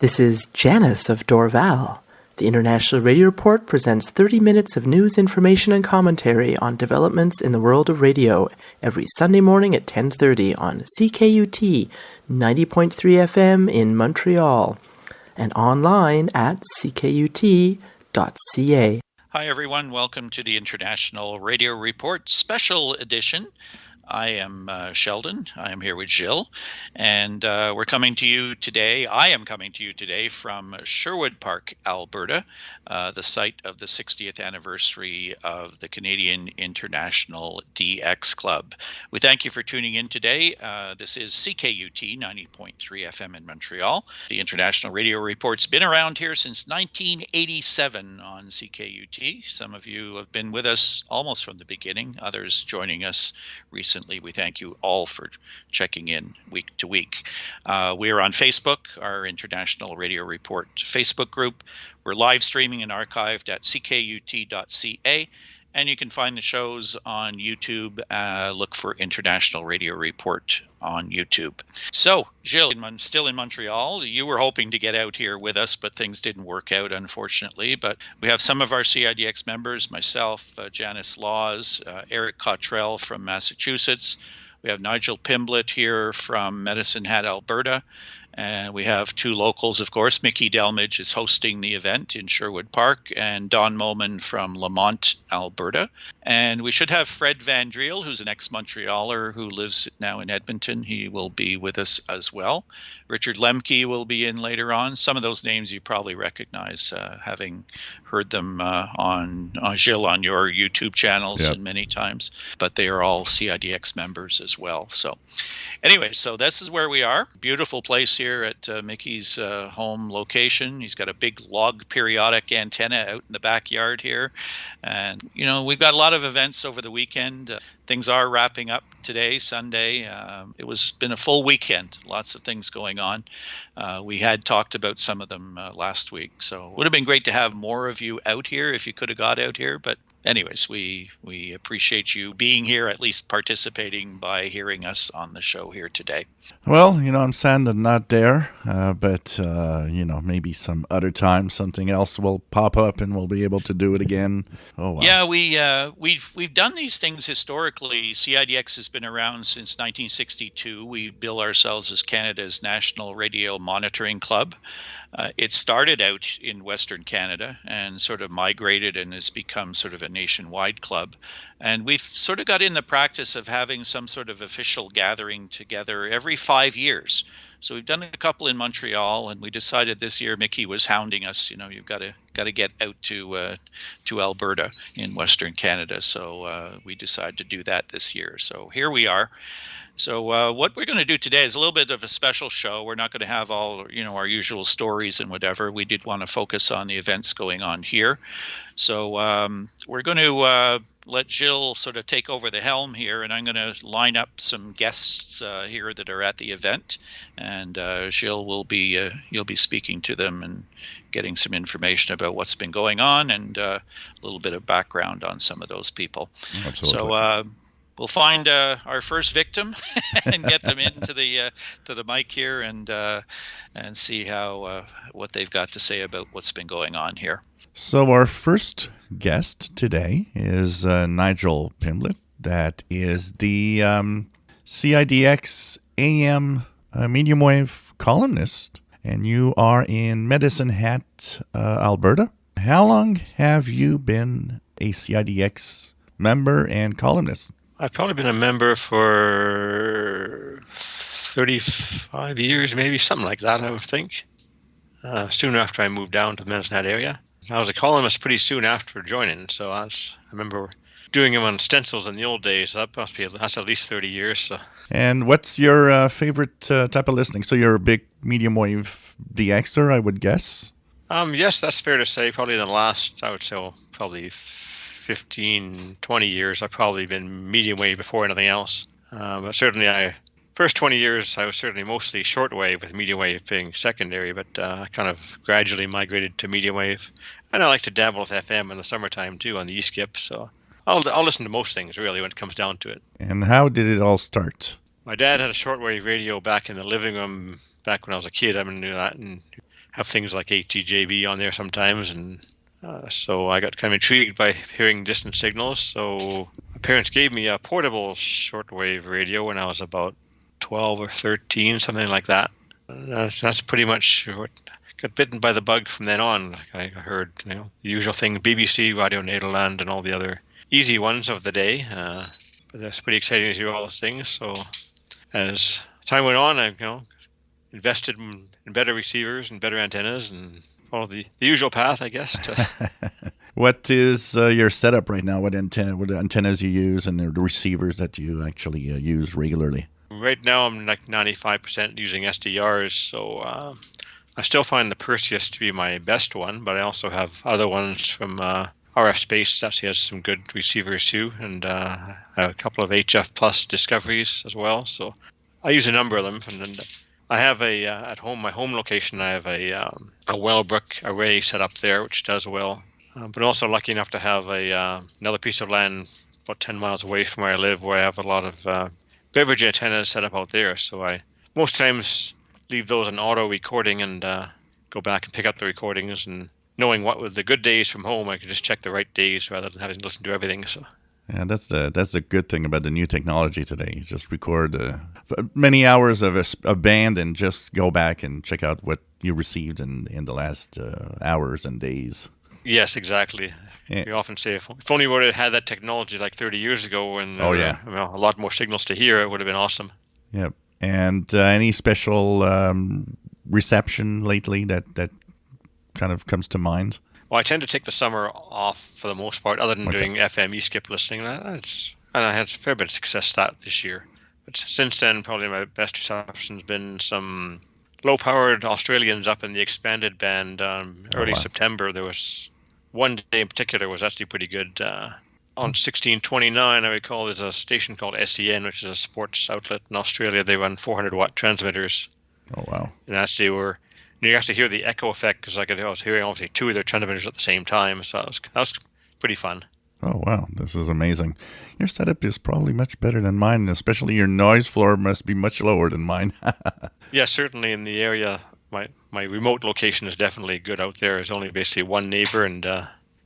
This is Janice of Dorval. The International Radio Report presents 30 minutes of news, information, and commentary on developments in the world of radio every Sunday morning at 10:30 on CKUT 90.3 FM in Montreal and online at ckut.ca. Hi everyone, welcome to the International Radio Report Special Edition. I am Sheldon. I am here with Driel, and we're coming to you today. I am coming to you today from Sherwood Park, Alberta, the site of the 60th anniversary of the Canadian International DX Club. We thank you for tuning in today. This is CKUT 90.3 FM in Montreal. The International Radio Report's been around here since 1987 on CKUT. Some of you have been with us almost from the beginning, others joining us recently. We thank you all for checking in week to week. We are on Facebook, our International Radio Report Facebook group. We're live streaming and archived at ckut.ca, and you can find the shows on YouTube. Look for International Radio Report on YouTube. So, Driel, I'm still in Montreal. You were hoping to get out here with us, but things didn't work out, unfortunately. But we have some of our CIDX members, myself, Janice Laws, Eric Cottrell from Massachusetts. We have Nigel Pimlet here from Medicine Hat, Alberta. And we have two locals, of course. Mickey Delmage is hosting the event in Sherwood Park, and Don Moman from Lamont, Alberta. And we should have Fred Van Driel, who's an ex-Montrealer who lives now in Edmonton. He will be with us as well. Richard Lemke will be in later on. Some of those names you probably recognize, having heard them on Driel on your YouTube channels and many times. But they are all CIDX members as well. So anyway, so this is where we are. Beautiful place here at Mickey's home location. He's got a big log periodic antenna out in the backyard here. And, you know, we've got a lot of events over the weekend. Things are wrapping up today, Sunday. It was been a full weekend, lots of things going on. We had talked about some of them last week. So it would have been great to have more of you out here if you could have got out here. But anyways, we appreciate you being here, at least participating by hearing us on the show here today. Well, you know, I'm sad I'm not there, but, you know, maybe some other time something else will pop up and we'll be able to do it again. Oh, wow. Yeah, we've done these things historically. CIDX has been around since 1962. We bill ourselves as Canada's National Radio Monitoring Club. It started out in Western Canada and sort of migrated and has become sort of a nationwide club. And we've sort of got in the practice of having some sort of official gathering together every 5 years. So we've done a couple in Montreal, and we decided this year Mickey was hounding us. You know, you've got to get out to Alberta in Western Canada. So we decided to do that this year. So here we are. So what we're going to do today is a little bit of a special show. We're not going to have all, you know, our usual stories and whatever. We did want to focus on the events going on here. So we're going to let Driel sort of take over the helm here, and I'm going to line up some guests here that are at the event, and Driel will be you'll be speaking to them and getting some information about what's been going on and a little bit of background on some of those people. Absolutely. So we'll find our first victim and get them into the mic here and see how what they've got to say about what's been going on here. So our first guest today is Nigel Pimlet. That is the CIDX AM medium wave columnist, and you are in Medicine Hat, Alberta. How long have you been a CIDX member and columnist? I've probably been a member for 35 years, maybe, something like that, I would think. Soon after I moved down to the Medicine Hat area. I was a columnist pretty soon after joining, so I remember doing them on stencils in the old days. That's at least 30 years. So. And what's your favorite type of listening? So you're a big medium wave DXer, I would guess? Yes, that's fair to say. Probably in the last, I would say, probably 15, 20 years, I've probably been medium wave before anything else. But certainly first 20 years, I was certainly mostly shortwave, with medium wave being secondary, but I kind of gradually migrated to medium wave. And I like to dabble with FM in the summertime too on the E-skip, so I'll listen to most things really when it comes down to it. And how did it all start? My dad had a shortwave radio back in the living room back when I was a kid. I knew that, and have things like HTJB on there sometimes, and so I got kind of intrigued by hearing distant signals. So my parents gave me a portable shortwave radio when I was about 12 or 13, something like that. That's pretty much what got bitten by the bug from then on. I heard, the usual thing, BBC, Radio Nederland, and all the other easy ones of the day. But that's pretty exciting to hear all those things. So as time went on, I invested in better receivers and better antennas and followed the usual path, I guess. What is your setup right now? What antennas you use and the receivers that you actually use regularly? Right now, I'm like 95% using SDRs, so I still find the Perseus to be my best one, but I also have other ones from RF Space that actually has some good receivers too, and a couple of HF Plus Discoveries as well. So I use a number of them, and then I have at home, my home location, I have a Wellbrook array set up there, which does well. But also lucky enough to have another piece of land about 10 miles away from where I live, where I have a lot of beverage antennas set up out there. So I most times leave those on auto recording and go back and pick up the recordings. And knowing what were the good days from home, I could just check the right days rather than having to listen to everything. So. Yeah, that's the good thing about the new technology today. You just record many hours of a band and just go back and check out what you received in the last hours and days. Yes, exactly. Yeah. We often say if only we would have had that technology like 30 years ago and a lot more signals to hear, it would have been awesome. Yep. And any special reception lately that kind of comes to mind? Well, I tend to take the summer off for the most part, other than doing FM e-skip listening. And I had a fair bit of success this year. But since then, probably my best reception has been some low-powered Australians up in the expanded band. Early September, there was one day in particular was actually pretty good. On 1629, I recall, there's a station called SEN, which is a sports outlet in Australia. They run 400-watt transmitters. Oh, wow. And actually you actually hear the echo effect because I was hearing obviously two of their transmitters at the same time. So that was pretty fun. Oh, wow. This is amazing. Your setup is probably much better than mine, especially your noise floor must be much lower than mine. Yeah, certainly in the area, my remote location is definitely good out there. There's only basically one neighbor and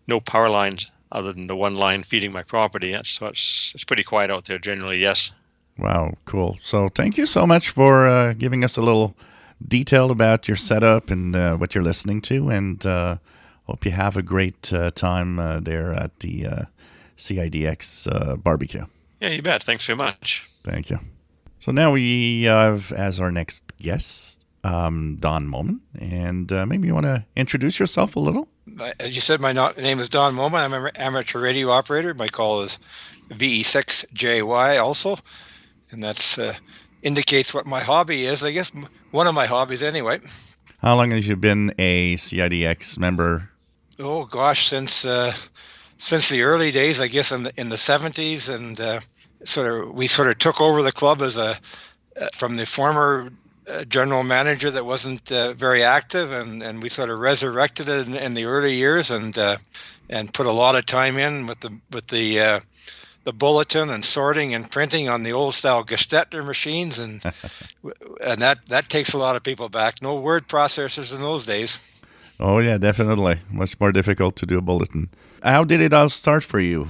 no power lines other than the one line feeding my property. So it's pretty quiet out there generally, yes. Wow, cool. So thank you so much for giving us a little detail about your setup and what you're listening to, and hope you have a great time there at the CIDX barbecue. Yeah, you bet. Thanks very much. Thank you. So now we have as our next guest, Don Moman, and maybe you want to introduce yourself a little? As you said, my name is Don Moman. I'm an amateur radio operator. My call is VE6JY also, and that's indicates what my hobby is. I guess one of my hobbies anyway. How long have you been a CIDX member? Oh gosh, since the early days, I guess in the 70s, and we took over the club as from the former general manager that wasn't very active, and we sort of resurrected it in the early years, and put a lot of time in with the bulletin and sorting and printing on the old style Gestetner machines, and that takes a lot of people back. No word processors in those days. Oh yeah, definitely. Much more difficult to do a bulletin. How did it all start for you?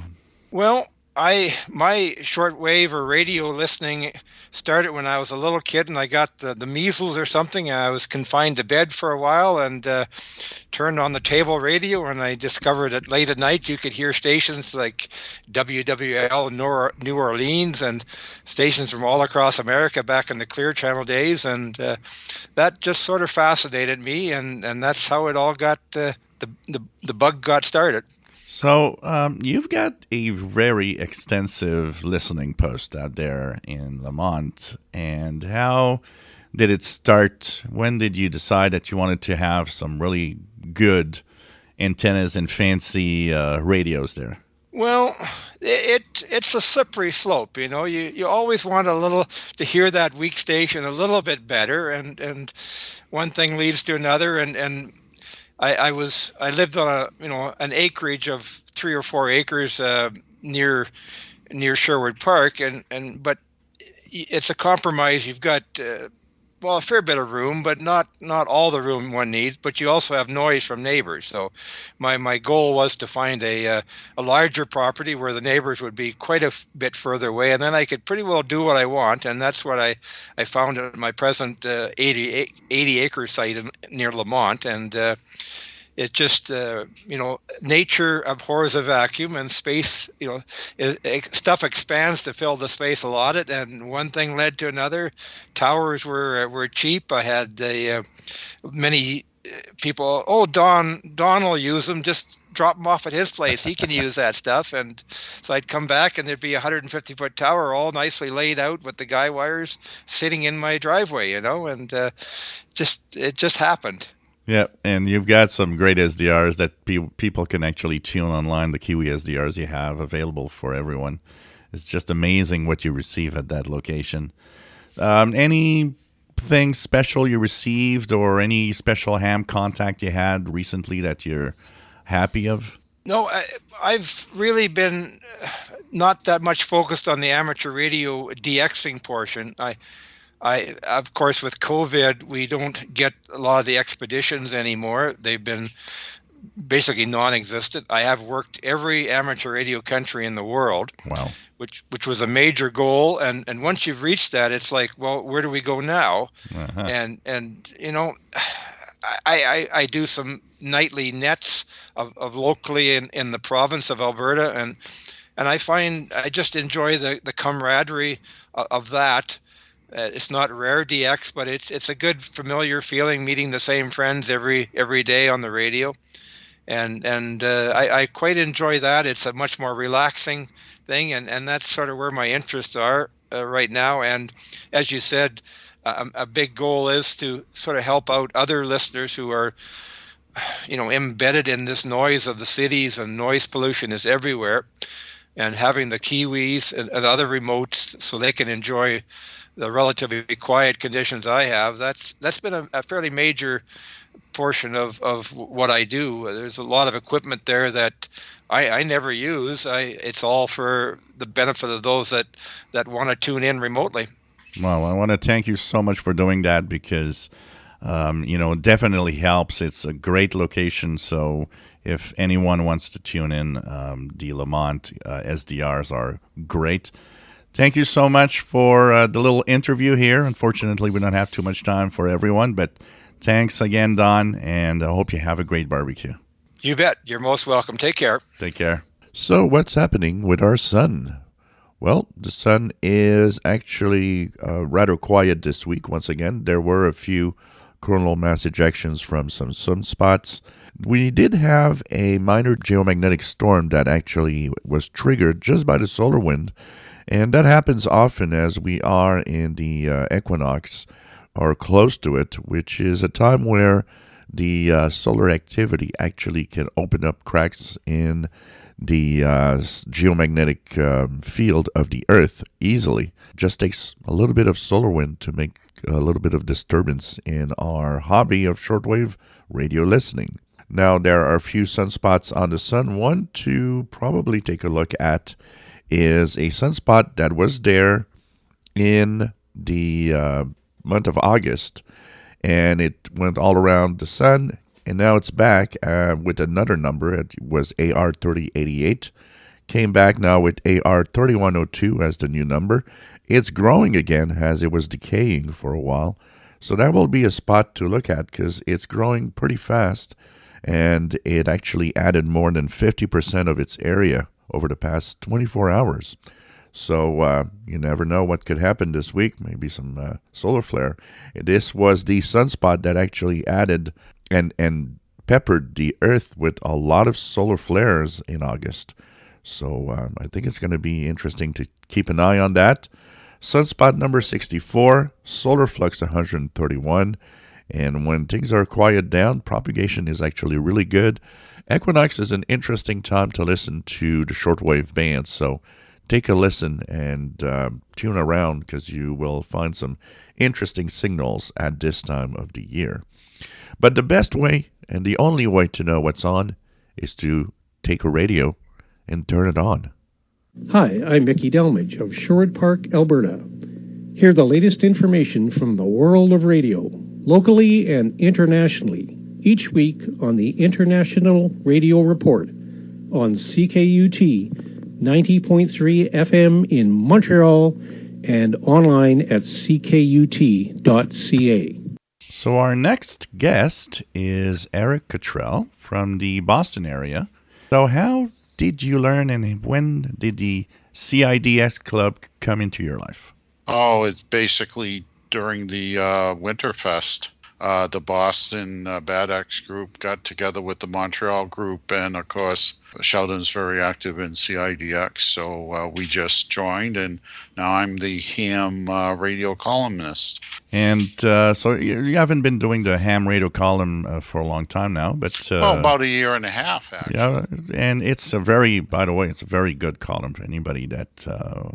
Well, my shortwave or radio listening started when I was a little kid, and I got the measles or something. I was confined to bed for a while, and turned on the table radio, and I discovered that late at night you could hear stations like WWL New Orleans and stations from all across America back in the Clear Channel days, and that just sort of fascinated me, and that's how it all got the bug got started. So you've got a very extensive listening post out there in Lamont. And how did it start? When did you decide that you wanted to have some really good antennas and fancy radios there? Well, it's a slippery slope, you know. You always want to hear that weak station a little bit better, and one thing leads to another, and I lived on an acreage of 3 or 4 acres near Sherwood Park, but it's a compromise. You've got a fair bit of room, but not all the room one needs. But you also have noise from neighbors. So my goal was to find a larger property where the neighbors would be quite a bit further away, and then I could pretty well do what I want. And that's what I found at my present 80 acre site near Lamont. And it's just, nature abhors a vacuum, and space, stuff expands to fill the space allotted, and one thing led to another. Towers were cheap. I had many people, Don will use them, just drop them off at his place. He can use that stuff. And so I'd come back and there'd be a 150-foot tower all nicely laid out with the guy wires sitting in my driveway, and it just happened. Yeah, and you've got some great SDRs that people can actually tune online, the Kiwi SDRs you have available for everyone. It's just amazing what you receive at that location. Anything special you received or any special ham contact you had recently that you're happy of? No, I've really been not that much focused on the amateur radio DXing portion. I, of course, with COVID, we don't get a lot of the expeditions anymore. They've been basically non-existent. I have worked every amateur radio country in the world. Wow. Which was a major goal. And once you've reached that, it's like, well, where do we go now? Uh-huh. And I do some nightly nets of locally in the province of Alberta. And I find I just enjoy the camaraderie of that. It's not rare DX, but it's a good familiar feeling, meeting the same friends every day on the radio, and I quite enjoy that. It's a much more relaxing thing, and that's sort of where my interests are right now. And as you said, a big goal is to sort of help out other listeners who are, embedded in this noise of the cities, and noise pollution is everywhere, and having the Kiwis and other remotes so they can enjoy the relatively quiet conditions I have, that's been a fairly major portion of what I do. There's a lot of equipment there that I never use. It's all for the benefit of those that want to tune in remotely. Well, I want to thank you so much for doing that because, it definitely helps. It's a great location. So if anyone wants to tune in, the Lamont SDRs are great. Thank you so much for the little interview here. Unfortunately, we don't have too much time for everyone, but thanks again, Don, and I hope you have a great barbecue. You bet. You're most welcome. Take care. Take care. So what's happening with our sun? Well, the sun is actually rather quiet this week. Once again, there were a few coronal mass ejections from some sunspots. We did have a minor geomagnetic storm that actually was triggered just by the solar wind. And that happens often as we are in the equinox or close to it, which is a time where the solar activity actually can open up cracks in the geomagnetic field of the Earth easily. Just takes a little bit of solar wind to make a little bit of disturbance in our hobby of shortwave radio listening. Now, there are a few sunspots on the sun. One to probably take a look at is a sunspot that was there in the month of August, and it went all around the sun, and now it's back with another number. It was AR 3088, came back now with AR 3102 as the new number. It's growing again as it was decaying for a while, so that will be a spot to look at because it's growing pretty fast, and it actually added more than 50% of its area over the past 24 hours. So you never know what could happen this week. Maybe some solar flare. This was the sunspot that actually added and peppered the Earth with a lot of solar flares in August. So I think it's going to be interesting to keep an eye on that. Sunspot number 64, solar flux 131. And when things are quiet down, propagation is actually really good. Equinox is an interesting time to listen to the shortwave bands, so take a listen and tune around because you will find some interesting signals at this time of the year. But the best way and the only way to know what's on is to take a radio and turn it on. Hi, I'm Mickey Delmage of Sherwood Park, Alberta. Hear the latest information from the world of radio, locally and internationally, each week on the International Radio Report on CKUT 90.3 FM in Montreal and online at ckut.ca. So our next guest is Eric Cottrell from the Boston area. So how did you learn and when did the CIDX club come into your life? Oh, it's basically during the Winterfest. The Boston Bad X group got together with the Montreal group, and of course, Sheldon's very active in CIDX, so we just joined, and now I'm the ham radio columnist. And so you haven't been doing the ham radio column for a long time now, but... about a year and a half, actually. Yeah, and it's by the way, it's a very good column for anybody that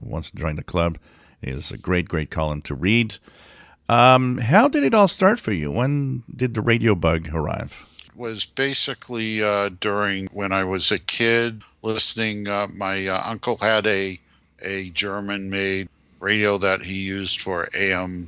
wants to join the club. It's a great, great column to read. How did it all start for you? When did the radio bug arrive? It was basically during when I was a kid listening. My uncle had a German-made radio that he used for AM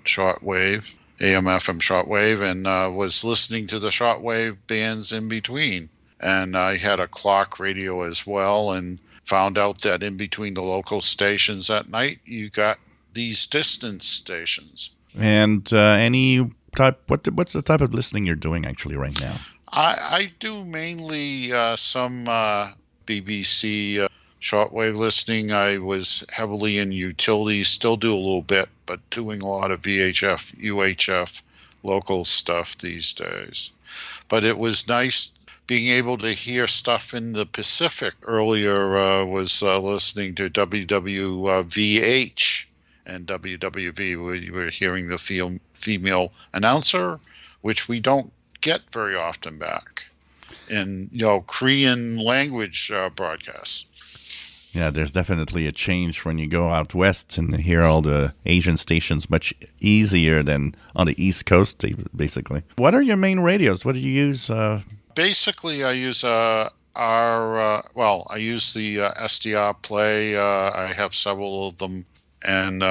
shortwave, AM/FM shortwave, and was listening to the shortwave bands in between. And I had a clock radio as well, and found out that in between the local stations at night, you got these distance stations. And any type, what's the type of listening you're doing actually right now? I do mainly some BBC shortwave listening. I was heavily in utilities, still do a little bit, but doing a lot of VHF, UHF local stuff these days. But it was nice being able to hear stuff in the Pacific. Earlier was listening to WWVH. And WWV, we were hearing the female announcer, which we don't get very often back in Korean language broadcasts. Yeah, there's definitely a change when you go out west and hear all the Asian stations much easier than on the East Coast, basically. What are your main radios? What do you use? Basically, I use I use the SDR Play. I have several of them. And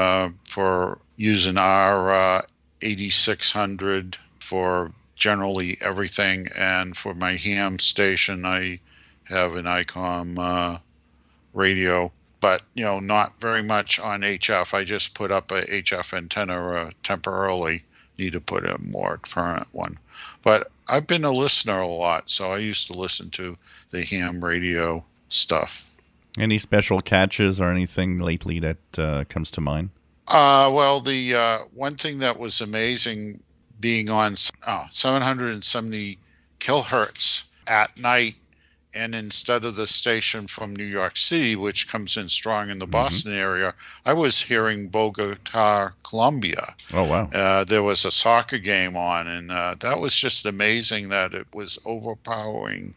for using our 8600 for generally everything. And for my ham station, I have an ICOM radio, but not very much on HF. I just put up a HF antenna temporarily. Need to put a more current one. But I've been a listener a lot, so I used to listen to the ham radio stuff. Any special catches or anything lately that comes to mind? Well, the one thing that was amazing being on 770 kilohertz at night, and instead of the station from New York City, which comes in strong in the Boston area, I was hearing Bogota, Colombia. Oh, wow. There was a soccer game on, and that was just amazing that it was overpowering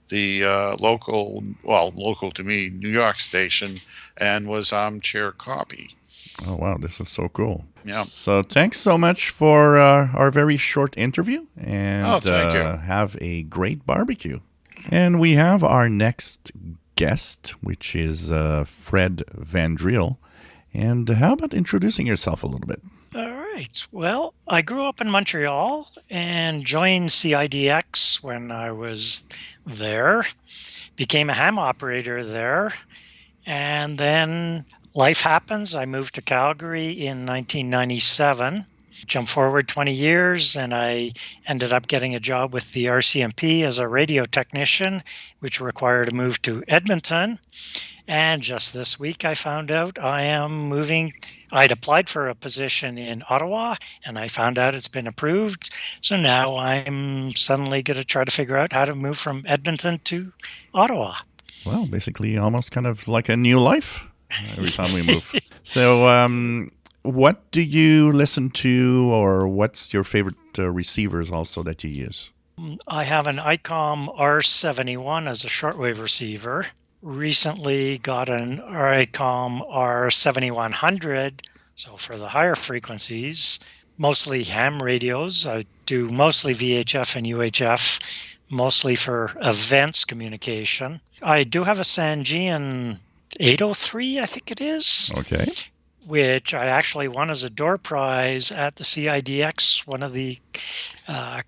the local to me, New York station, and was armchair copy. Oh, wow. This is so cool. Yeah. So thanks so much for our very short interview, and thank you. Have a great barbecue. And we have our next guest, which is Fred Van Driel. And how about introducing yourself a little bit? All right. Well, I grew up in Montreal and joined CIDX when I was there, became a ham operator there, and then life happens. I moved to Calgary in 1997. Jump forward 20 years, and I ended up getting a job with the RCMP as a radio technician, which required a move to Edmonton. And just this week, I found out I am moving. I'd applied for a position in Ottawa, and I found out it's been approved. So now I'm suddenly going to try to figure out how to move from Edmonton to Ottawa. Well, basically almost kind of like a new life every time we move. So what do you listen to, or what's your favorite receivers also that you use? I have an ICOM R71 as a shortwave receiver. Recently got an ICOM R7100, so for the higher frequencies, mostly ham radios. I do mostly VHF and UHF, mostly for events communication. I do have a Sangean 803, I think it is. Okay. which I actually won as a door prize at the CIDX, one of the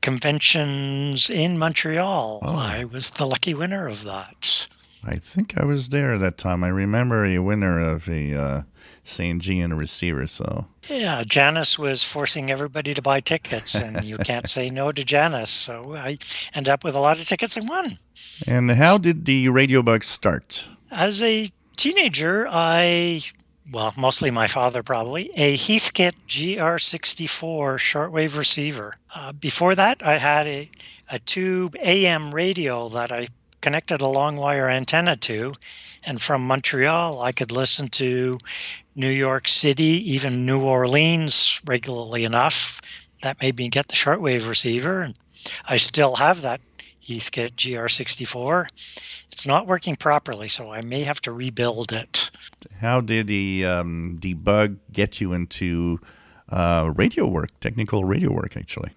conventions in Montreal. Oh. I was the lucky winner of that. I think I was there at that time. I remember a winner of a St. Jean receiver. So Yeah, Janice was forcing everybody to buy tickets, and you can't say no to Janice. So I ended up with a lot of tickets and won. And how did the radio bug start? As a teenager, mostly my father probably, a Heathkit GR64 shortwave receiver. Before that, I had a tube AM radio that I connected a long wire antenna to, and from Montreal I could listen to New York City, even New Orleans regularly enough. That made me get the shortwave receiver, and I still have that Heathkit GR64. It's not working properly, so I may have to rebuild it. How did the bug get you into radio work, technical radio work, actually?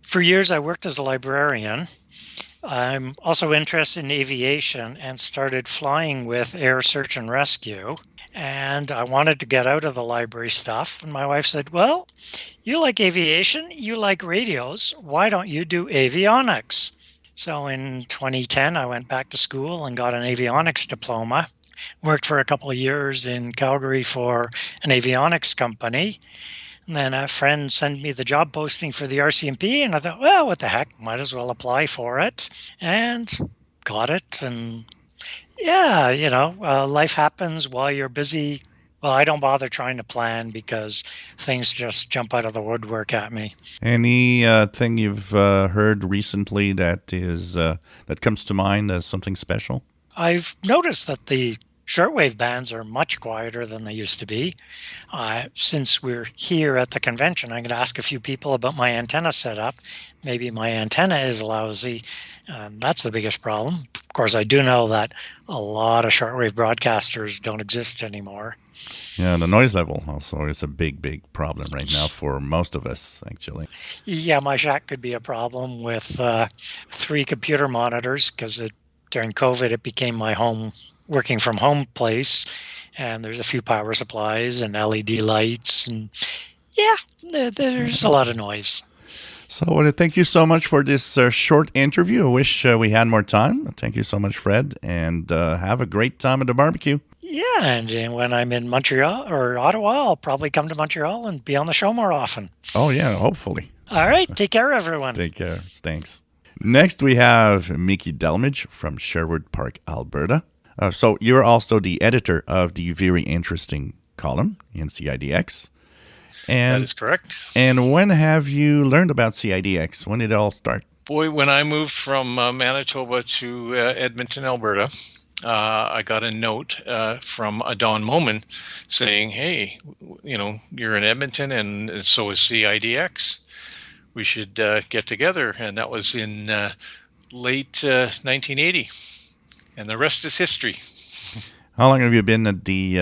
For years I worked as a librarian. I'm also interested in aviation and started flying with Air Search and Rescue. And I wanted to get out of the library stuff. And my wife said, well, you like aviation, you like radios. Why don't you do avionics? So in 2010, I went back to school and got an avionics diploma. Worked for a couple of years in Calgary for an avionics company. And then a friend sent me the job posting for the RCMP, and I thought, well, what the heck, might as well apply for it. And got it. And yeah, life happens while you're busy. Well, I don't bother trying to plan because things just jump out of the woodwork at me. Any thing you've heard recently that comes to mind as something special? I've noticed that the shortwave bands are much quieter than they used to be. Since we're here at the convention, I'm going to ask a few people about my antenna setup. Maybe my antenna is lousy. That's the biggest problem. Of course, I do know that a lot of shortwave broadcasters don't exist anymore. Yeah, the noise level also is a big, big problem right now for most of us, actually. Yeah, my shack could be a problem with 3 computer monitors because during COVID, it became my home working from home place, and there's a few power supplies and LED lights, and yeah, there's a lot of noise. So I want to thank you so much for this short interview. I wish we had more time. Thank you so much, Fred, and have a great time at the barbecue. Yeah, and when I'm in Montreal or Ottawa, I'll probably come to Montreal and be on the show more often. Oh, yeah, hopefully. All right, take care, everyone. Take care. Thanks. Next, we have Mickey Delmage from Sherwood Park, Alberta. So you're also the editor of the very interesting column in CIDX. That is correct. And when have you learned about CIDX? When did it all start? Boy, when I moved from Manitoba to Edmonton, Alberta, I got a note from a Don Moman saying, hey, you're in Edmonton and so is CIDX. We should get together. And that was in late 1980. And the rest is history. How long have you been at the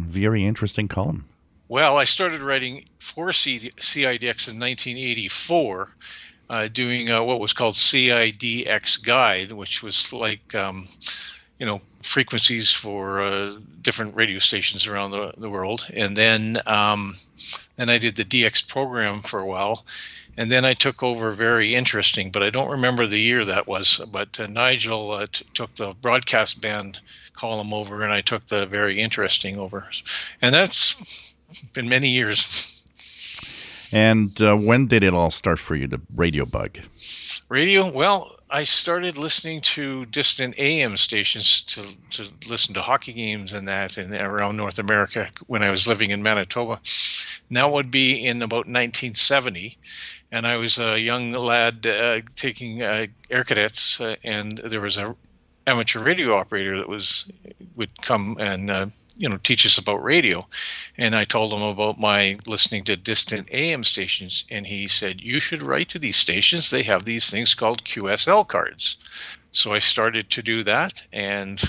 very interesting column? Well, I started writing for CIDX in 1984, doing what was called CIDX Guide, which was like, frequencies for different radio stations around the world. And then I did the DX program for a while. And then I took over Very Interesting, but I don't remember the year that was. But Nigel took the broadcast band column over, and I took the Very Interesting over. And that's been many years. And when did it all start for you, the radio bug? Radio? Well, I started listening to distant AM stations to listen to hockey games and that around North America when I was living in Manitoba. And that would be in about 1970. And I was a young lad taking air cadets, and there was a amateur radio operator that would come and teach us about radio. And I told him about my listening to distant AM stations, and he said, you should write to these stations. They have these things called QSL cards. So I started to do that, and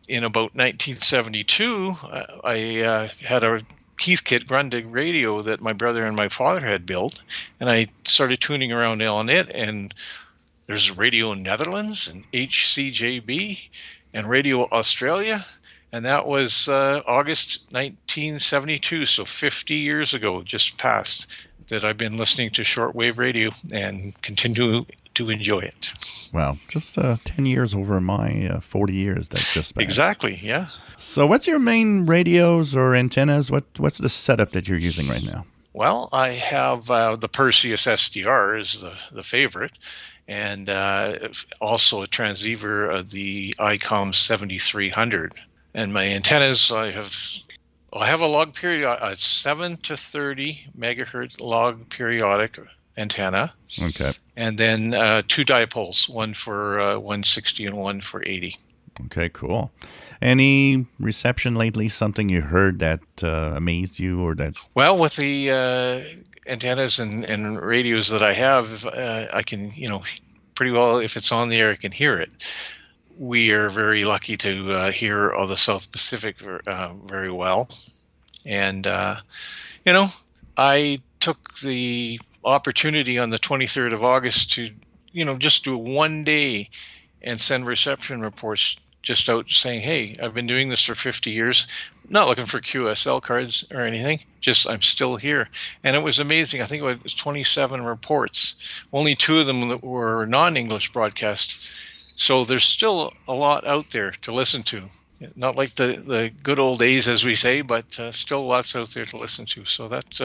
in about 1972, I had a Heathkit Grundig radio that my brother and my father had built, and I started tuning around on it, and there's Radio Netherlands and HCJB and Radio Australia, And that was August 1972, so 50 years ago, just passed, that I've been listening to shortwave radio and continue to enjoy it. Wow, just 10 years over my 40 years that just passed. Exactly, yeah. So what's your main radios or antennas? What's the setup that you're using right now? Well, I have the Perseus SDR is the favorite, and also a transceiver, the ICOM 7300. And my antennas, I have a log period, a 7 to 30 megahertz log periodic antenna. Okay. And then 2 dipoles, one for 160 and one for 80. Okay, cool. Any reception lately? Something you heard that amazed you, or that? Well, with the antennas and radios that I have, I can, pretty well, if it's on the air, I can hear it. We are very lucky to hear all the South Pacific very well. And, I took the opportunity on the 23rd of August to, just do one day and send reception reports just out saying, hey, I've been doing this for 50 years, not looking for QSL cards or anything, just I'm still here. And it was amazing. I think it was 27 reports. Only 2 of them were non-English broadcasts. So there's still a lot out there to listen to. Not like the good old days, as we say, but still lots out there to listen to. So that's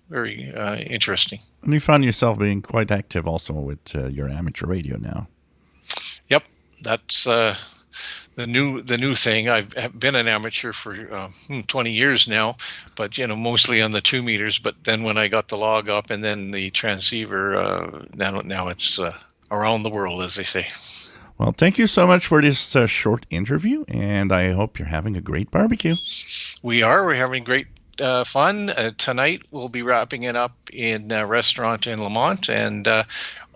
very interesting. And you found yourself being quite active also with your amateur radio now. Yep, that's the new thing. I've been an amateur for 20 years now, but mostly on the 2 meters. But then when I got the log up and then the transceiver, now it's around the world, as they say. Well, thank you so much for this short interview, and I hope you're having a great barbecue. We're having great fun. Tonight we'll be wrapping it up in a restaurant in Lamont, and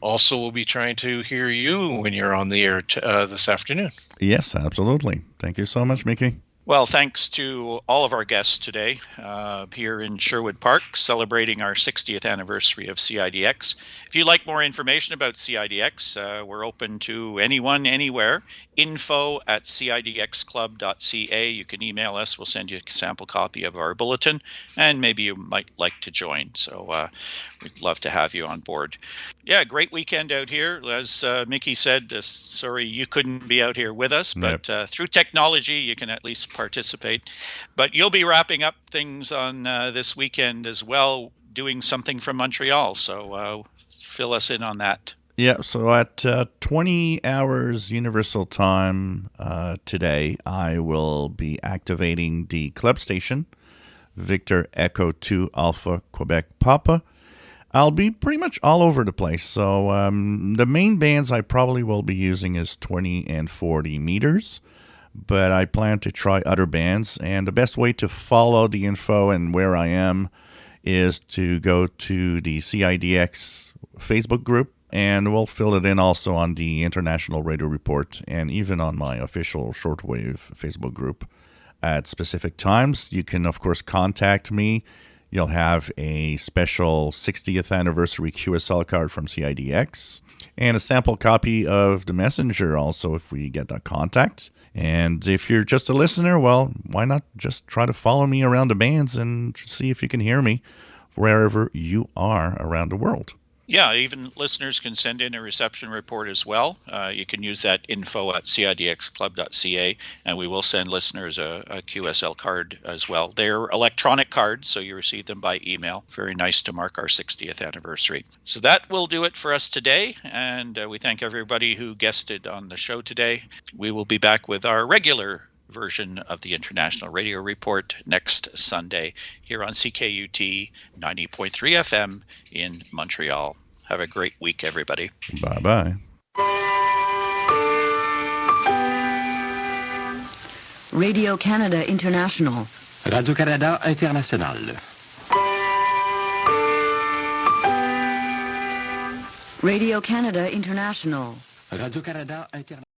also we'll be trying to hear you when you're on the air this afternoon. Yes, absolutely. Thank you so much, Mickey. Well, thanks to all of our guests today here in Sherwood Park, celebrating our 60th anniversary of CIDX. If you'd like more information about CIDX, we're open to anyone, anywhere. info@cidxclub.ca. You can email us. We'll send you a sample copy of our bulletin, and maybe you might like to join. So we'd love to have you on board. Yeah, great weekend out here. As Mickey said, sorry you couldn't be out here with us, but through technology, you can at least participate. But you'll be wrapping up things on this weekend as well, doing something from Montreal. So fill us in on that. Yeah, so at 20 hours Universal Time today, I will be activating the club station, Victor Echo 2 Alpha Quebec Papa. I'll be pretty much all over the place. So the main bands I probably will be using is 20 and 40 meters, but I plan to try other bands. And the best way to follow the info and where I am is to go to the CIDX Facebook group, and we'll fill it in also on the International Radio Report and even on my official shortwave Facebook group at specific times. You can, of course, contact me. You'll have a special 60th anniversary QSL card from CIDX and a sample copy of the messenger also if we get that contact. And if you're just a listener, well, why not just try to follow me around the bands and see if you can hear me wherever you are around the world. Yeah, even listeners can send in a reception report as well. You can use that info@cidxclub.ca, and we will send listeners a QSL card as well. They're electronic cards, so you receive them by email. Very nice to mark our 60th anniversary. So that will do it for us today, and we thank everybody who guested on the show today. We will be back with our regular version of the International Radio Report next Sunday here on CKUT 90.3 FM in Montreal. Have a great week, everybody. Bye-bye. Radio Canada International. Radio-Canada International. Radio Canada International. Radio-Canada International.